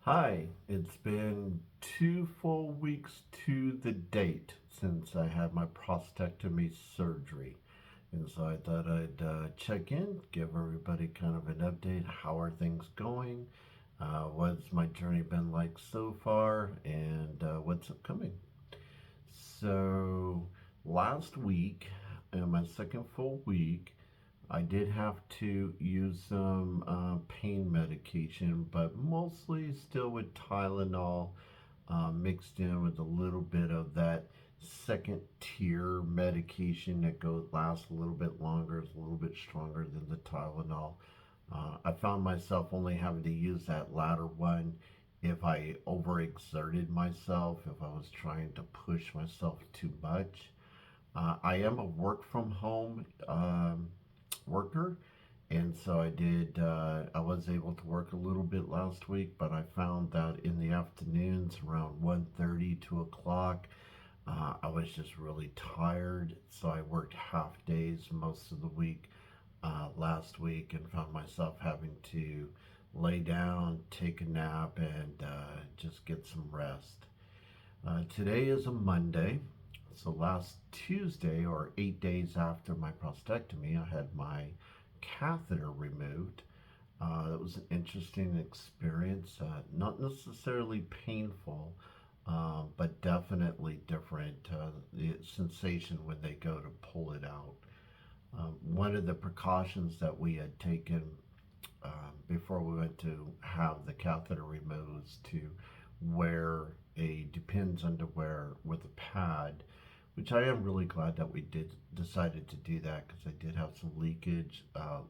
Hi, it's been 2 full weeks to the date since I had my prostatectomy surgery. And so I thought I'd check in, give everybody kind of an update. How are things going? What's my journey been like so far? And what's upcoming? So last week, in my second full week, I did have to use some pain medication, but mostly still with Tylenol mixed in with a little bit of that second tier medication that lasts a little bit longer, is a little bit stronger than the Tylenol. I found myself only having to use that latter one if I overexerted myself, if I was trying to push myself too much. I am a work from home worker, and so I was able to work a little bit last week, but I found that in the afternoons around 1:30, 2 o'clock, I was just really tired, so I worked half days most of the week last week and found myself having to lay down, take a nap, and just get some rest. Today is a Monday, so last Tuesday, or 8 days after my prostatectomy, I had my catheter removed. It was an interesting experience, not necessarily painful, but definitely different. The sensation when they go to pull it out. One of the precautions that we had taken before we went to have the catheter removed was to wear a Depends underwear with a pad, which I am really glad that we decided to do that, because I did have some leakage,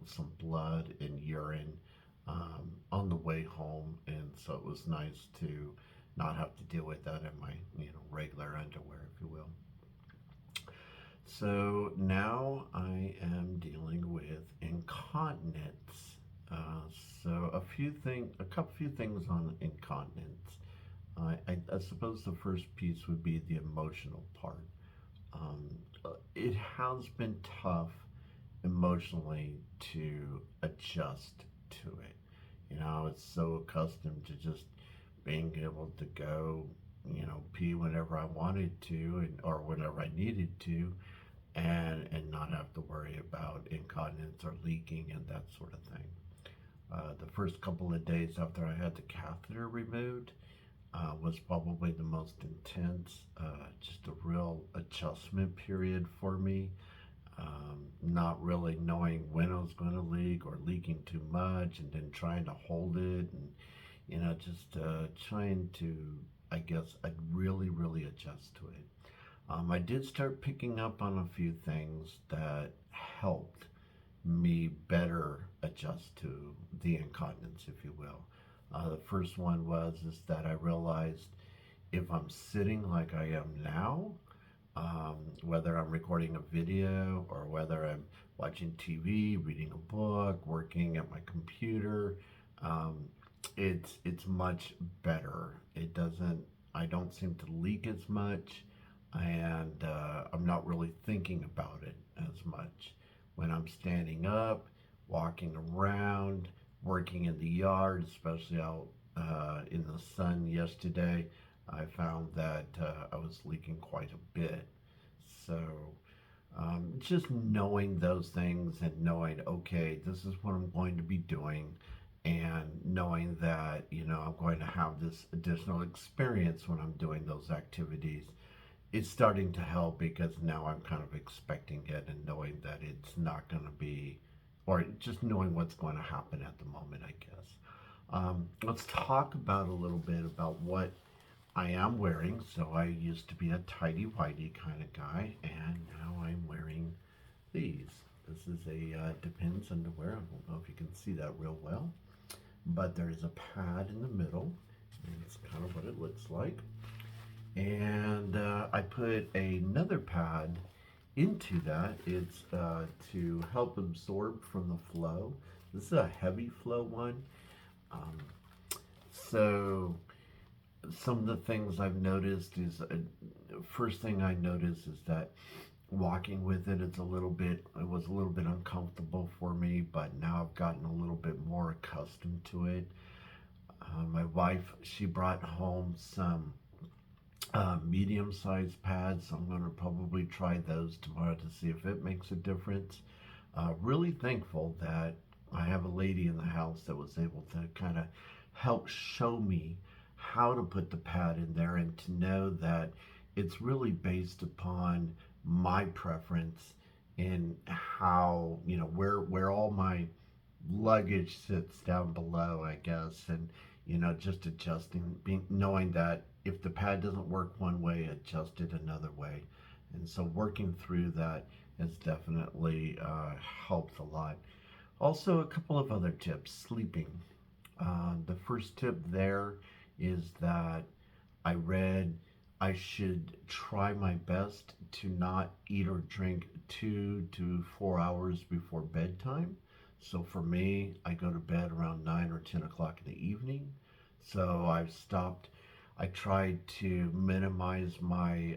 some blood and urine on the way home, and so it was nice to not have to deal with that in my regular underwear, if you will. So now I am dealing with incontinence. So a couple few things on incontinence. I suppose the first piece would be the emotional part. Um, it has been tough emotionally to adjust to it. I was so accustomed to just being able to go, pee whenever I wanted to, or whenever I needed to, and not have to worry about incontinence or leaking and that sort of thing. The first couple of days after I had the catheter removed was probably the most intense, just a real adjustment period for me. Not really knowing when I was going to leak or leaking too much, and then trying to hold it, and just trying to, I guess, I'd really adjust to it. I did start picking up on a few things that helped me better adjust to the incontinence, if you will. The first one is that I realized if I'm sitting like I am now, whether I'm recording a video or whether I'm watching TV, reading a book, working at my computer, it's much better. I don't seem to leak as much, and I'm not really thinking about it as much. When I'm standing up, walking around, working in the yard, especially out in the sun yesterday, I found that I was leaking quite a bit. So just knowing those things and knowing, okay, this is what I'm going to be doing, and knowing that, I'm going to have this additional experience when I'm doing those activities, it's starting to help, because now I'm kind of expecting it and knowing that it's not going to be, or just knowing what's going to happen at the moment, I guess. Let's talk about a little bit about what I am wearing. So I used to be a tighty-whitey kind of guy, and now I'm wearing these. This is a Depends underwear. I don't know if you can see that real well, but there's a pad in the middle, and it's kind of what it looks like. And I put another pad into that. It's to help absorb from the flow. This is a heavy flow one. Um, so some of the things I've noticed is, first thing I noticed is that walking with it, it was a little bit uncomfortable for me, but now I've gotten a little bit more accustomed to it. I wife, she brought home some medium-sized pads. So I'm going to probably try those tomorrow to see if it makes a difference. Really thankful that I have a lady in the house that was able to kind of help show me how to put the pad in there, and to know that it's really based upon my preference in how, where all my luggage sits down below, I guess, and just adjusting, knowing that if the pad doesn't work one way, adjust it another way. And so working through that has definitely helped a lot. Also, a couple of other tips. Sleeping. The first tip there is that I read I should try my best to not eat or drink 2 to 4 hours before bedtime. So for me, I go to bed around 9 or 10 o'clock in the evening. So I've stopped. I tried to minimize my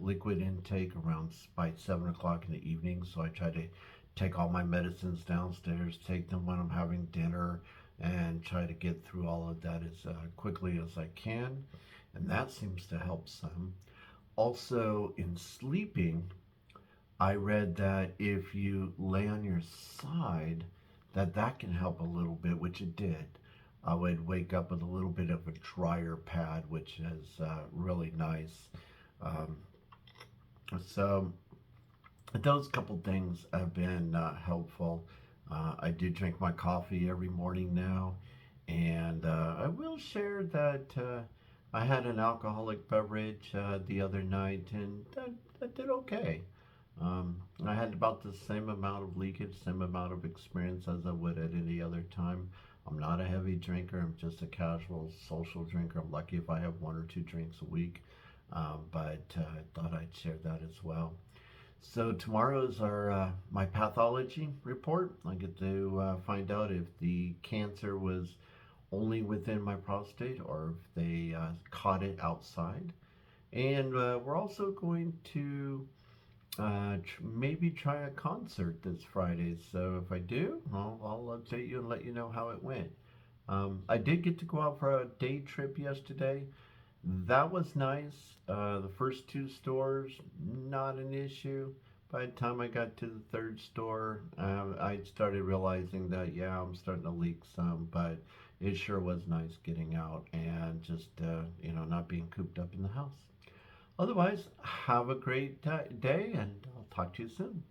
liquid intake around by 7 o'clock in the evening. So I try to take all my medicines downstairs, take them when I'm having dinner, and try to get through all of that as quickly as I can. And that seems to help some. Also, in sleeping, I read that if you lay on your side, that can help a little bit, which it did. I would wake up with a little bit of a drier pad, which is really nice. Um, so those couple things have been helpful. I do drink my coffee every morning now, and I will share that I had an alcoholic beverage the other night, and that did okay. I had about the same amount of leakage, same amount of experience as I would at any other time. I'm not a heavy drinker. I'm just a casual social drinker. I'm lucky if I have 1 or 2 drinks a week, but I thought I'd share that as well. So tomorrow is our my pathology report. I get to find out if the cancer was only within my prostate or if they caught it outside. And we're also going to maybe try a concert this Friday. So if I do, I'll update you and let you know how it went. I did get to go out for a day trip yesterday. That was nice. The first 2 stores, not an issue. By the time I got to the third store, I started realizing that, yeah, I'm starting to leak some, but it sure was nice getting out and just, not being cooped up in the house. Otherwise, have a great day, and I'll talk to you soon.